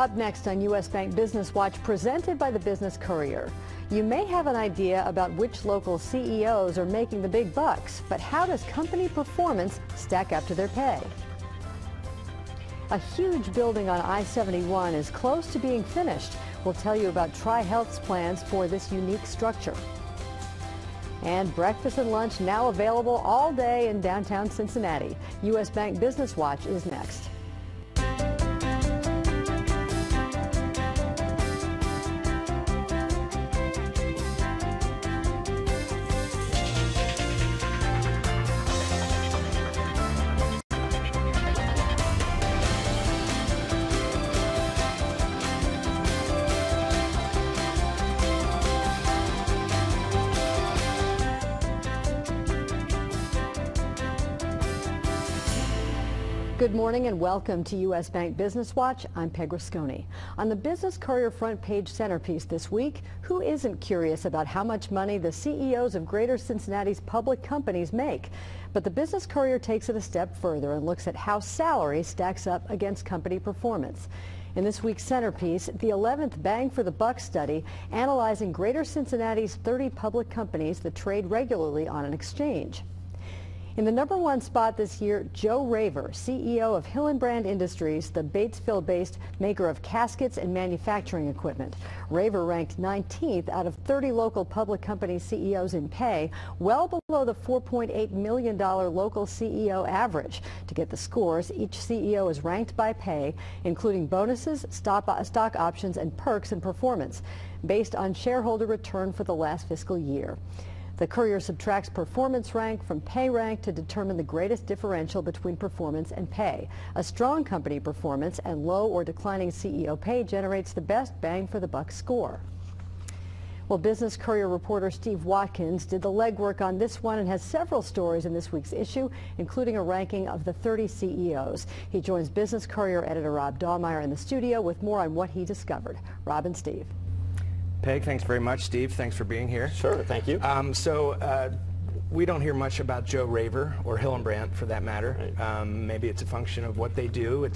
Up next on U.S. Bank Business Watch, presented by the Business Courier. You may have an idea about which local CEOs are making the big bucks, but how does company performance stack up to their pay? A huge building on I-71 is close to being finished. We'll tell you about Tri-Health's plans for this unique structure. And breakfast and lunch now available all day in downtown Cincinnati. U.S. Bank Business Watch is next. Good morning and welcome to U.S. Bank Business Watch. I'm Peg Rasconi. On the Business Courier front page centerpiece this week, who isn't curious about how much money the CEOs of Greater Cincinnati's public companies make? But the Business Courier takes it a step further and looks at how salary stacks up against company performance. In this week's centerpiece, the 11th Bang for the Buck study analyzing Greater Cincinnati's 30 public companies that trade regularly on an exchange. In the #1 spot this year, Joe Raver, CEO of Hillenbrand Industries, the Batesville-based maker of caskets and manufacturing equipment. Raver ranked 19th out of 30 local public company CEOs in pay, well below the $4.8 million local CEO average. To get the scores, each CEO is ranked by pay, including bonuses, stock options, and perks and performance, based on shareholder return for the last fiscal year. The Courier subtracts performance rank from pay rank to determine the greatest differential between performance and pay. A strong company performance and low or declining CEO pay generates the best bang for the buck score. Well, Business Courier reporter Steve Watkins did the legwork on this one and has several stories in this week's issue, including a ranking of the 30 CEOs. He joins Business Courier editor Rob Dahlmeyer in the studio with more on what he discovered. Rob and Steve. Peg, thanks very much. Steve, thanks for being here. Sure, thank you. We don't hear much about Joe Raver or Hillenbrand, for that matter. Right. Maybe it's a function of what they do.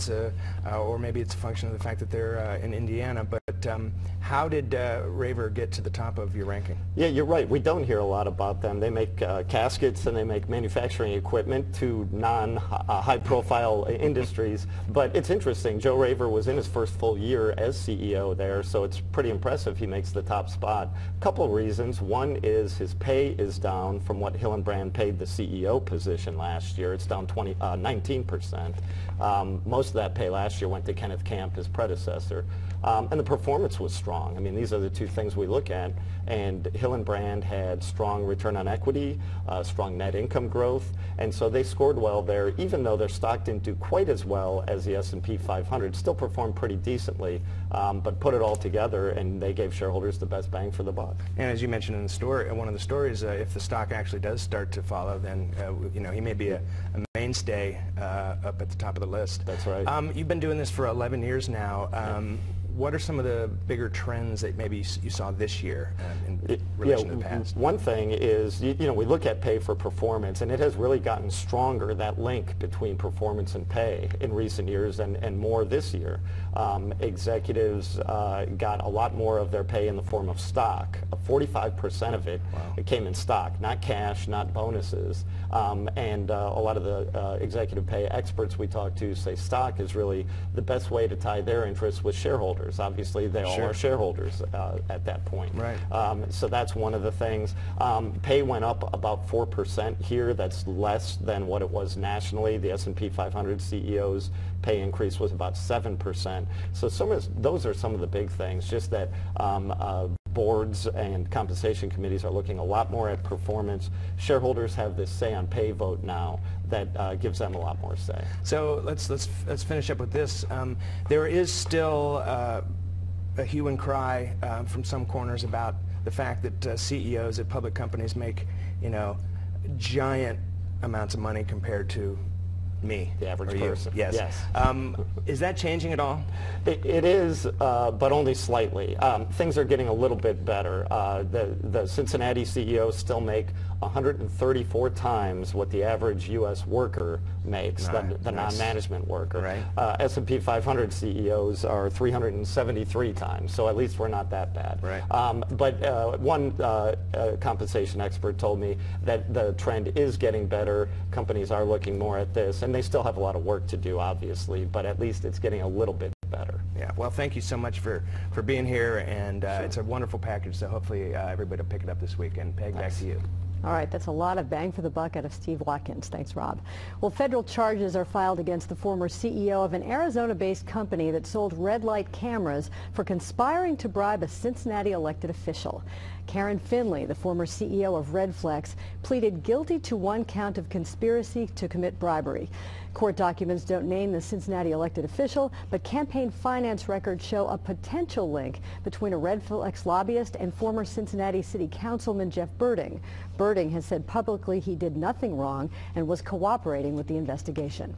Or maybe it's a function of the fact that they're in Indiana. But how did Raver get to the top of your ranking? Yeah, you're right. We don't hear a lot about them. They make caskets and they make manufacturing equipment to non-high-profile industries. But it's interesting. Joe Raver was in his first full year as CEO there, so it's pretty impressive he makes the top spot. A couple of reasons. One is his pay is down from what Hillenbrand paid the CEO position last year. It's down 19%. Most of that pay last year went to Kenneth Camp, his predecessor. And the performance was strong. I mean, these are the two things we look at. And Hillenbrand had strong return on equity, strong net income growth, and so they scored well there, even though their stock didn't do quite as well as the S&P 500. Still performed pretty decently, but put it all together, and they gave shareholders the best bang for the buck. And as you mentioned in the story, one of the stories, if the stock actually does start to follow, then he may be a mainstay up at the top of the list. That's right. You've been doing this for 11 years now. What are some of the bigger trends that maybe you saw this year in relation to the past? One thing is, we look at pay for performance, and it has really gotten stronger, that link between performance and pay in recent years, and more this year. Executives got a lot more of their pay in the form of stock. 45% of it, it came in stock, not cash, not bonuses. And a lot of the executive pay experts we talk to say stock is really the best way to tie their interests with shareholders. Obviously, they all are shareholders at that point. Right. So that's one of the things. Pay went up about 4% here. That's less than what it was nationally. The S&P 500 CEOs pay increase was about 7%. So those are some of the big things, just that boards and compensation committees are looking a lot more at performance. Shareholders have this say on pay vote now that gives them a lot more say. So let's finish up with this. There is still a hue and cry from some corners about the fact that CEOs at public companies make giant amounts of money compared to me, the average person. Yes. Is that changing at all? It is, but only slightly. Things are getting a little bit better. The Cincinnati CEOs still make 134 times what the average U.S. worker makes, the non-management worker. Right. S&P 500 CEOs are 373 times, so at least we're not that bad. Right. But one compensation expert told me that the trend is getting better. Companies are looking more at this, and they still have a lot of work to do, obviously, but at least it's getting a little bit better. Yeah, well, thank you so much for being here, and it's a wonderful package, so hopefully everybody will pick it up this weekend. Peg, back to you. All right, that's a lot of bang for the buck out of Steve Watkins. Thanks, Rob. Well, federal charges are filed against the former CEO of an Arizona-based company that sold red light cameras for conspiring to bribe a Cincinnati elected official. Karen Finley, the former CEO of Redflex, pleaded guilty to one count of conspiracy to commit bribery. Court documents don't name the Cincinnati elected official, but campaign finance records show a potential link between a Redflex lobbyist and former Cincinnati City Councilman Jeff Berding. Berding has said publicly he did nothing wrong and was cooperating with the investigation.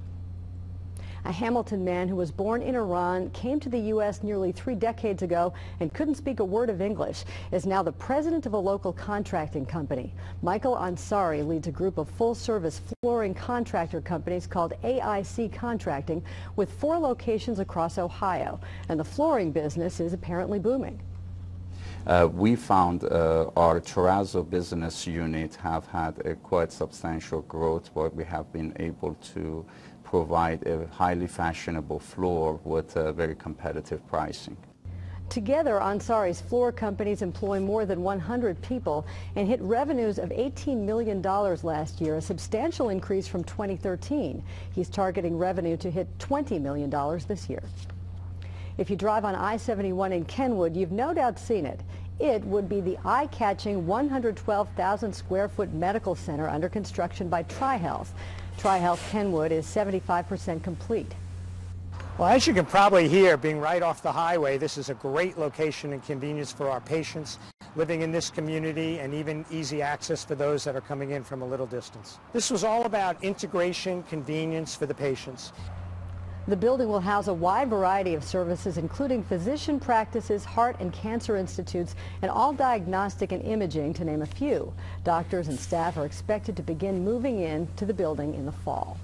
A Hamilton man who was born in Iran, came to the U.S. nearly 3 decades ago and couldn't speak a word of English, is now the president of a local contracting company. Michael Ansari leads a group of full-service flooring contractor companies called AIC Contracting with 4 locations across Ohio, and the flooring business is apparently booming. We found our terrazzo business unit have had a quite substantial growth, where we have been able to provide a highly fashionable floor with very competitive pricing. Together, Ansari's floor companies employ more than 100 people and hit revenues of $18 million last year, a substantial increase from 2013. He's targeting revenue to hit $20 million this year. If you drive on I-71 in Kenwood, you've no doubt seen it. It would be the eye-catching 112,000 square foot medical center under construction by TriHealth. TriHealth Kenwood is 75% complete. Well, as you can probably hear, being right off the highway, this is a great location and convenience for our patients living in this community, and even easy access for those that are coming in from a little distance. This was all about integration, convenience for the patients. The building will house a wide variety of services, including physician practices, heart and cancer institutes, and all diagnostic and imaging, to name a few. Doctors and staff are expected to begin moving into the building in the fall.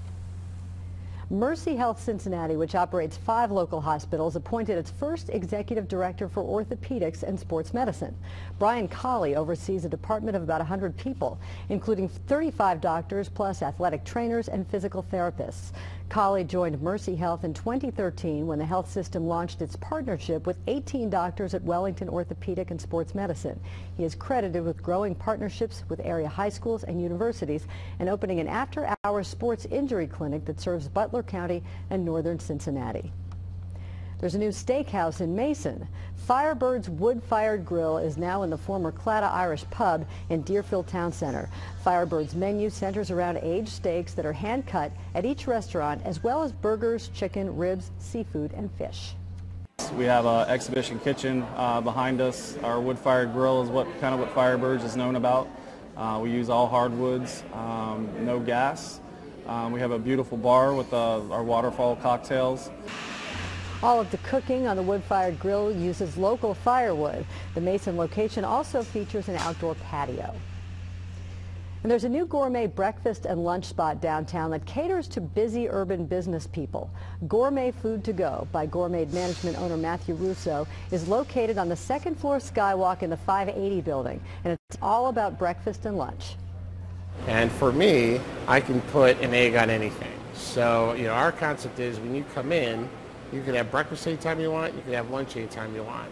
Mercy Health Cincinnati, which operates 5 local hospitals, appointed its first executive director for orthopedics and sports medicine. Brian Colley oversees a department of about 100 people, including 35 doctors plus athletic trainers and physical therapists. Colley joined Mercy Health in 2013 when the health system launched its partnership with 18 doctors at Wellington Orthopedic and Sports Medicine. He is credited with growing partnerships with area high schools and universities and opening an after-hours sports injury clinic that serves Butler County and northern Cincinnati. There's a new steakhouse in Mason. Firebird's Wood-Fired Grill is now in the former Clatta Irish Pub in Deerfield Town Center. Firebird's menu centers around aged steaks that are hand-cut at each restaurant, as well as burgers, chicken, ribs, seafood, and fish. We have an exhibition kitchen behind us. Our wood-fired grill is what Firebird's is known about. We use all hardwoods, no gas. We have a beautiful bar with our waterfall cocktails. All of the cooking on the wood-fired grill uses local firewood. The Mason location also features an outdoor patio. And there's a new gourmet breakfast and lunch spot downtown that caters to busy urban business people. Gourmet Food to Go by Gourmet Management owner Matthew Russo is located on the 2nd floor skywalk in the 580 building, and it's all about breakfast and lunch. And for me, I can put an egg on anything. So, our concept is when you come in, you can have breakfast anytime you want, you can have lunch anytime you want.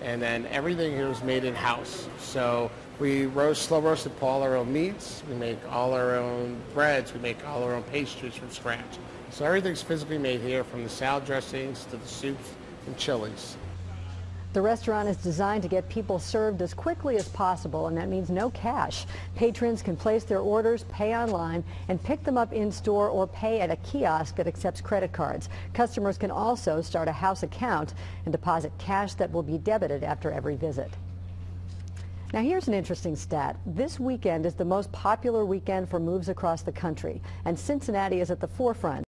And then everything here is made in-house. So we slow roasted all our own meats, we make all our own breads, we make all our own pastries from scratch. So everything's physically made here, from the salad dressings to the soups and chilies. The restaurant is designed to get people served as quickly as possible, and that means no cash. Patrons can place their orders, pay online, and pick them up in-store or pay at a kiosk that accepts credit cards. Customers can also start a house account and deposit cash that will be debited after every visit. Now here's an interesting stat. This weekend is the most popular weekend for moves across the country, and Cincinnati is at the forefront.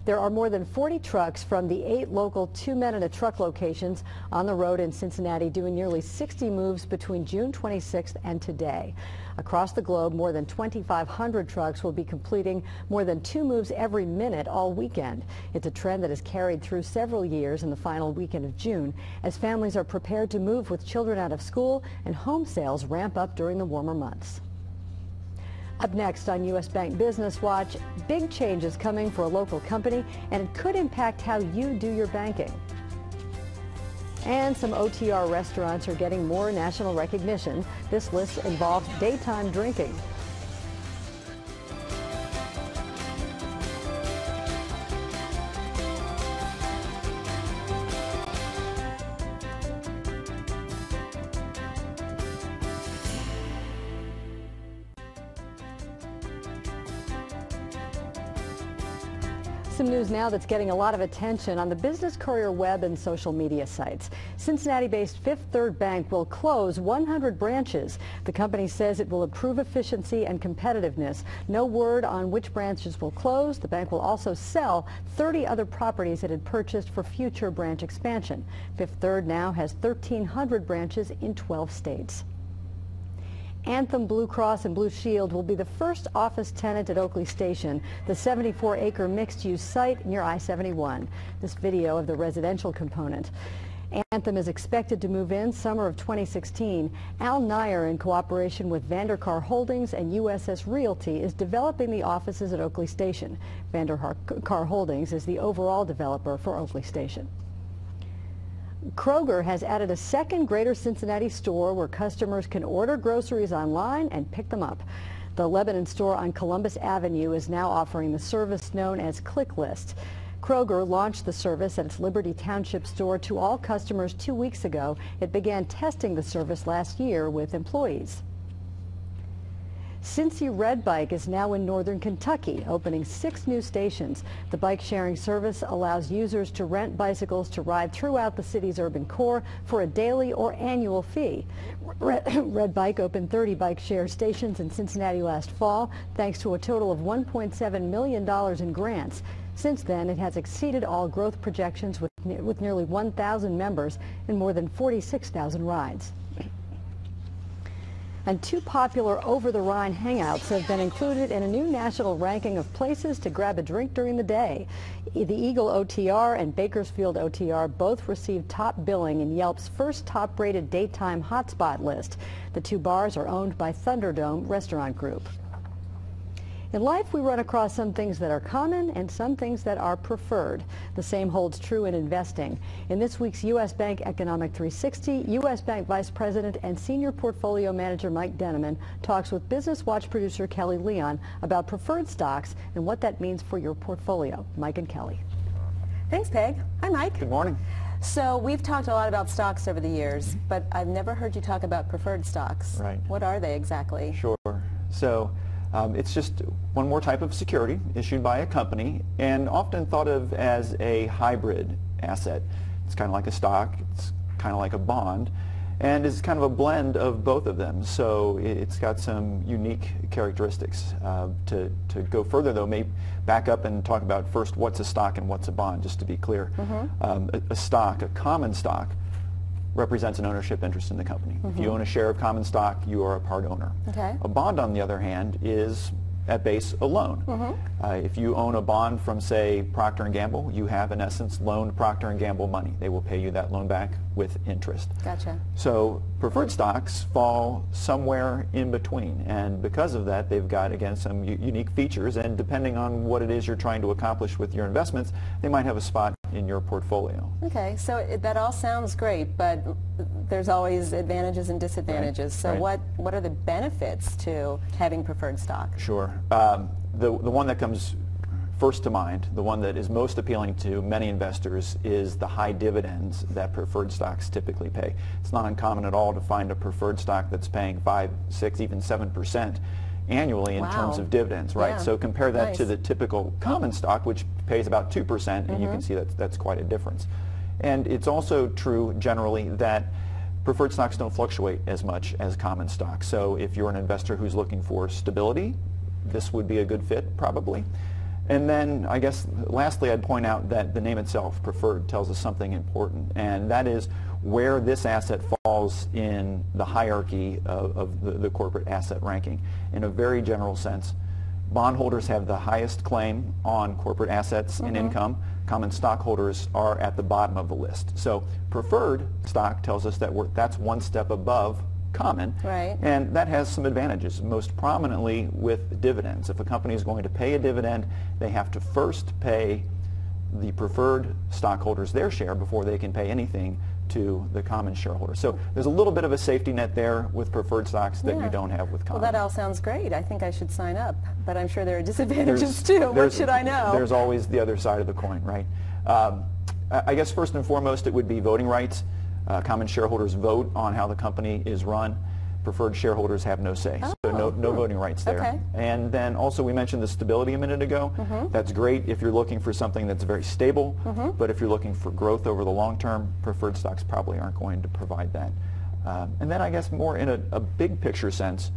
There are more than 40 trucks from the 8 local 2 men in a truck locations on the road in Cincinnati doing nearly 60 moves between June 26th and today. Across the globe, more than 2,500 trucks will be completing more than 2 moves every minute all weekend. It's a trend that has carried through several years in the final weekend of June as families are prepared to move with children out of school and home sales ramp up during the warmer months. Up next on U.S. Bank Business Watch, big changes coming for a local company, and it could impact how you do your banking. And some OTR restaurants are getting more national recognition. This list involves daytime drinking. Some news now that's getting a lot of attention on the Business Courier web and social media sites. Cincinnati-based Fifth Third Bank will close 100 branches. The company says it will improve efficiency and competitiveness. No word on which branches will close. The bank will also sell 30 other properties it had purchased for future branch expansion. Fifth Third now has 1,300 branches in 12 states. Anthem Blue Cross and Blue Shield will be the first office tenant at Oakley Station, the 74-acre mixed-use site near I-71. This video of the residential component. Anthem is expected to move in summer of 2016. Al Nair, in cooperation with Vanderkar Holdings and USS Realty, is developing the offices at Oakley Station. Vanderkar Holdings is the overall developer for Oakley Station. Kroger has added a second Greater Cincinnati store where customers can order groceries online and pick them up. The Lebanon store on Columbus Avenue is now offering the service known as Click List. Kroger launched the service at its Liberty Township store to all customers 2 weeks ago. It began testing the service last year with employees. Cincy Red Bike is now in northern Kentucky, opening 6 new stations. The bike-sharing service allows users to rent bicycles to ride throughout the city's urban core for a daily or annual fee. Red Bike opened 30 bike-share stations in Cincinnati last fall, thanks to a total of $1.7 million in grants. Since then, it has exceeded all growth projections with nearly 1,000 members and more than 46,000 rides. And 2 popular over-the-Rhine hangouts have been included in a new national ranking of places to grab a drink during the day. The Eagle OTR and Bakersfield OTR both received top billing in Yelp's first top-rated daytime hotspot list. The 2 bars are owned by Thunderdome Restaurant Group. In life, we run across some things that are common and some things that are preferred. The same holds true in investing. In this week's U.S. Bank Economic 360, U.S. Bank Vice President and Senior Portfolio Manager Mike Denneman talks with Business Watch producer Kelly Leon about preferred stocks and what that means for your portfolio. Mike and Kelly. Thanks, Peg. Hi, Mike. Good morning. So we've talked a lot about stocks over the years, but I've never heard you talk about preferred stocks. Right. What are they exactly? Sure. So it's just one more type of security issued by a company and often thought of as a hybrid asset. It's kind of like a stock, it's kind of like a bond, and is kind of a blend of both of them. So it's got some unique characteristics. To go further, though, maybe back up and talk about first what's a stock and what's a bond, just to be clear. A stock, a common stock, represents an ownership interest in the company. If you own a share of common stock, you are a part owner. Okay. A bond, on the other hand, is at base a loan. If you own a bond from, say, Procter & Gamble, you have, in essence, loaned Procter & Gamble money. They will pay you that loan back with interest. Gotcha. So preferred stocks fall somewhere in between, and because of that, they've got, again, some unique features, and depending on what it is you're trying to accomplish with your investments, they might have a spot in your portfolio. Okay, so that all sounds great, but there's always advantages and disadvantages. So right. what are the benefits to having preferred stock? Sure. The one that comes first to mind, the one that is most appealing to many investors, is the high dividends that preferred stocks typically pay. It's not uncommon at all to find a preferred stock that's paying 5, 6, even 7% annually in terms of dividends, right? Yeah. So compare that to the typical common stock, which pays about 2%, and you can see that's quite a difference. And it's also true generally that preferred stocks don't fluctuate as much as common stocks. So if you're an investor who's looking for stability, this would be a good fit probably. And then I guess lastly I'd point out that the name itself, preferred, tells us something important, and that is where this asset falls in the hierarchy of the corporate asset ranking. In a very general sense, bondholders have the highest claim on corporate assets and income. Common stockholders are at the bottom of the list. So preferred stock tells us that that's one step above common, right, and that has some advantages, most prominently with dividends. If a company is going to pay a dividend, they have to first pay the preferred stockholders their share before they can pay anything to the common shareholders. So there's a little bit of a safety net there with preferred stocks that you don't have with common. Well, that all sounds great. I think I should sign up, but I'm sure there are disadvantages too. What should I know? There's always the other side of the coin, right? I guess first and foremost it would be voting rights. Common shareholders vote on how the company is run. Preferred shareholders have no say, so no voting rights there. Okay. And then also we mentioned the stability a minute ago. That's great if you're looking for something that's very stable, but if you're looking for growth over the long term, preferred stocks probably aren't going to provide that. And then I guess more in a big picture sense,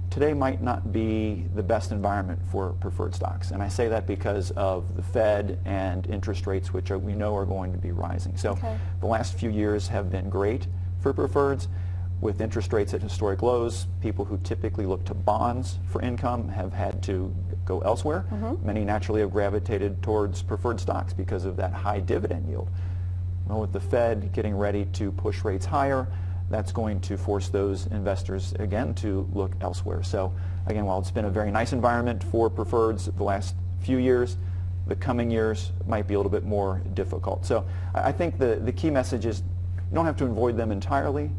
today might not be the best environment for preferred stocks. And I say that because of the Fed and interest rates, which we know are going to be rising. So the last few years have been great for preferreds. With interest rates at historic lows, people who typically look to bonds for income have had to go elsewhere. Many naturally have gravitated towards preferred stocks because of that high dividend yield. Well, with the Fed getting ready to push rates higher, that's going to force those investors again to look elsewhere. So again, while it's been a very nice environment for preferreds the last few years, the coming years might be a little bit more difficult. So I think the key message is you don't have to avoid them entirely,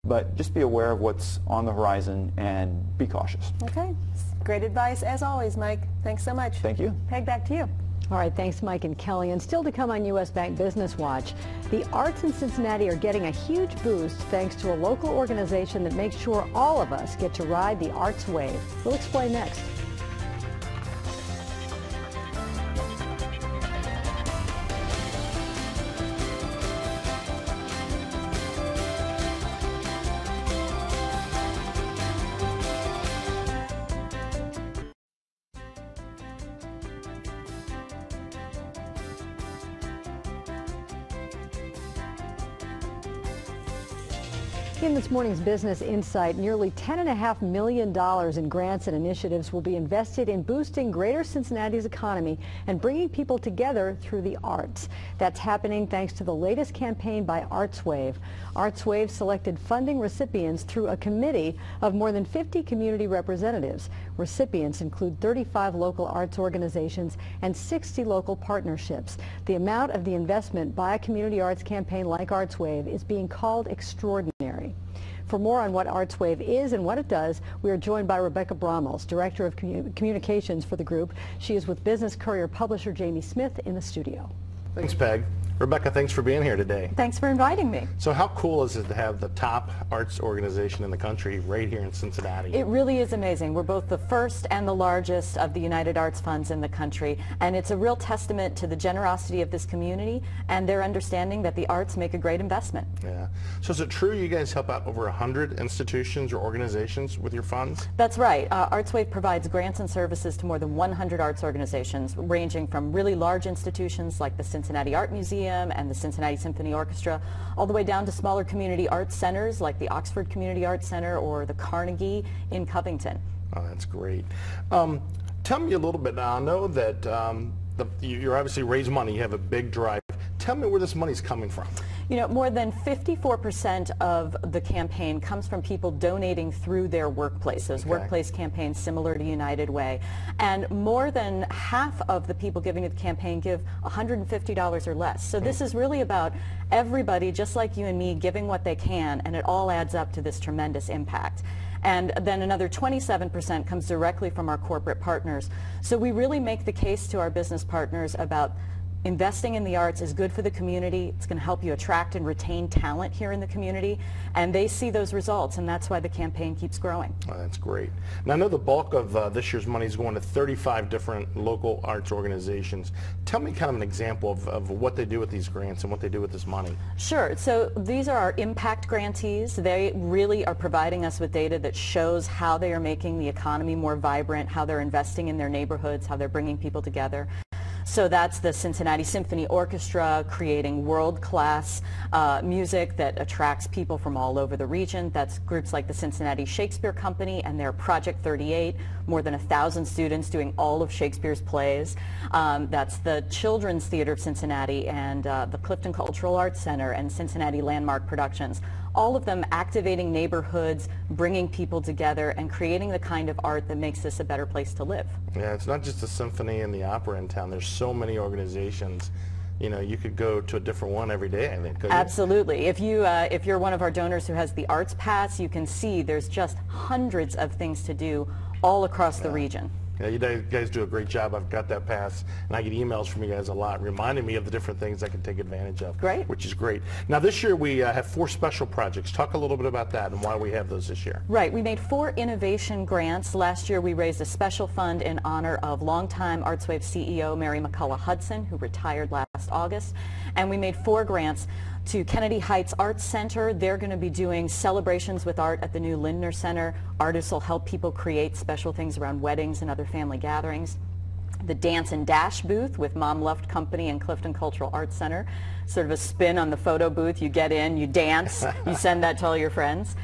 but just be aware of what's on the horizon and be cautious. Okay. Great advice as always, Mike. Thanks so much. Thank you. Peg, back to you. All right, thanks Mike and Kelly. And still to come on U.S. Bank Business Watch, the arts in Cincinnati are getting a huge boost thanks to a local organization that makes sure all of us get to ride the arts wave. We'll explain next. In this morning's Business Insight, nearly $10.5 million in grants and initiatives will be invested in boosting Greater Cincinnati's economy and bringing people together through the arts. That's happening thanks to the latest campaign by ArtsWave. ArtsWave selected funding recipients through a committee of more than 50 community representatives. Recipients include 35 local arts organizations and 60 local partnerships. The amount of the investment by a community arts campaign like ArtsWave is being called extraordinary. For more on what ArtsWave is and what it does, we are joined by Rebecca Brommels, Director of Communications for the group. She is with Business Courier publisher Jamie Smith in the studio. Thanks, Peg. Rebecca, thanks for being here today. Thanks for inviting me. So how cool is it to have the top arts organization in the country right here in Cincinnati? It really is amazing. We're both the first and the largest of the United Arts Funds in the country, and it's a real testament to the generosity of this community and their understanding that the arts make a great investment. Yeah. So is it true you guys help out over 100 institutions or organizations with your funds? That's right. ArtsWave provides grants and services to more than 100 arts organizations, ranging from really large institutions like the Cincinnati Art Museum and the Cincinnati Symphony Orchestra, all the way down to smaller community arts centers like the Oxford Community Arts Center or the Carnegie in Covington. Oh, that's great. Tell me a little bit now. I know that you're obviously raise money. You have a big drive. Tell me where this money's coming from. You know, more than 54% of the campaign comes from people donating through their workplaces, workplace campaigns similar to United Way. And more than half of the people giving to the campaign give $150 or less. So this is really about everybody, just like you and me, giving what they can, and it all adds up to this tremendous impact. And then another 27% comes directly from our corporate partners. So we really make the case to our business partners about investing in the arts is good for the community. It's going to help you attract and retain talent here in the community, and they see those results, and that's why the campaign keeps growing. Oh, that's great. Now, I know the bulk of this year's money is going to 35 different local arts organizations. Tell me kind of an example of what they do with these grants and what they do with this money. Sure. So these are our impact grantees. They really are providing us with data that shows how they are making the economy more vibrant, how they're investing in their neighborhoods, how they're bringing people together. So that's the Cincinnati Symphony Orchestra creating world-class music that attracts people from all over the region. That's groups like the Cincinnati Shakespeare Company and their Project 38, more than 1,000 students doing all of Shakespeare's plays. That's the Children's Theater of Cincinnati and the Clifton Cultural Arts Center and Cincinnati Landmark Productions. All of them activating neighborhoods, bringing people together, and creating the kind of art that makes this a better place to live. Yeah, it's not just the symphony and the opera in town. There's so many organizations. You know, you could go to a different one every day, I think. Absolutely. If you're one of our donors who has the Arts Pass, you can see there's just hundreds of things to do all across the region. Yeah, you guys do a great job. I've got that pass, and I get emails from you guys a lot reminding me of the different things I can take advantage of. Great. Which is great. Now, this year we have 4 special projects. Talk a little bit about that and why we have those this year. Right. We made 4 innovation grants. Last year we raised a special fund in honor of longtime ArtsWave CEO Mary McCullough Hudson, who retired last August. And we made 4 grants to Kennedy Heights Arts Center. They're going to be doing celebrations with art at the new Lindner Center. Artists will help people create special things around weddings and other family gatherings. The Dance and Dash booth with Mom Left Company and Clifton Cultural Arts Center. Sort of a spin on the photo booth. You get in, you dance, you send that to all your friends.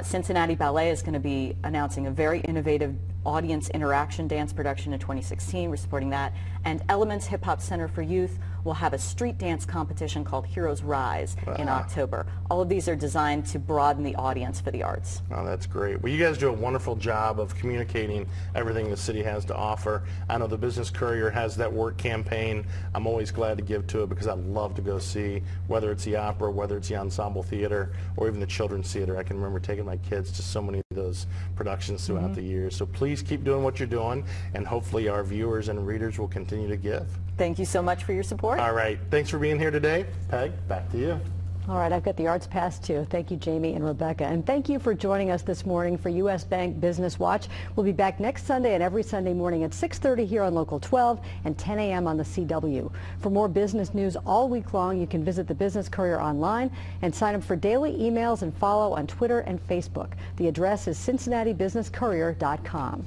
Cincinnati Ballet is going to be announcing a very innovative audience interaction dance production in 2016. We're supporting that. And Elements Hip Hop Center for Youth will have a street dance competition called Heroes Rise in October. All of these are designed to broaden the audience for the arts. Oh, that's great. Well, you guys do a wonderful job of communicating everything the city has to offer. I know the Business Courier has that work campaign. I'm always glad to give to it because I love to go see, whether it's the opera, whether it's the ensemble theater, or even the children's theater. I can remember taking my kids to so many of those productions throughout the years. So please keep doing what you're doing, and hopefully our viewers and readers will continue to give. Thank you so much for your support. All right. Thanks for being here today. Peg, back to you. All right, I've got the Arts Pass too. Thank you, Jamie and Rebecca. And thank you for joining us this morning for U.S. Bank Business Watch. We'll be back next Sunday and every Sunday morning at 6:30 here on Local 12 and 10 a.m. on the CW. For more business news all week long, you can visit the Business Courier online and sign up for daily emails and follow on Twitter and Facebook. The address is CincinnatiBusinessCourier.com.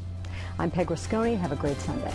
I'm Peg Rasconi. Have a great Sunday.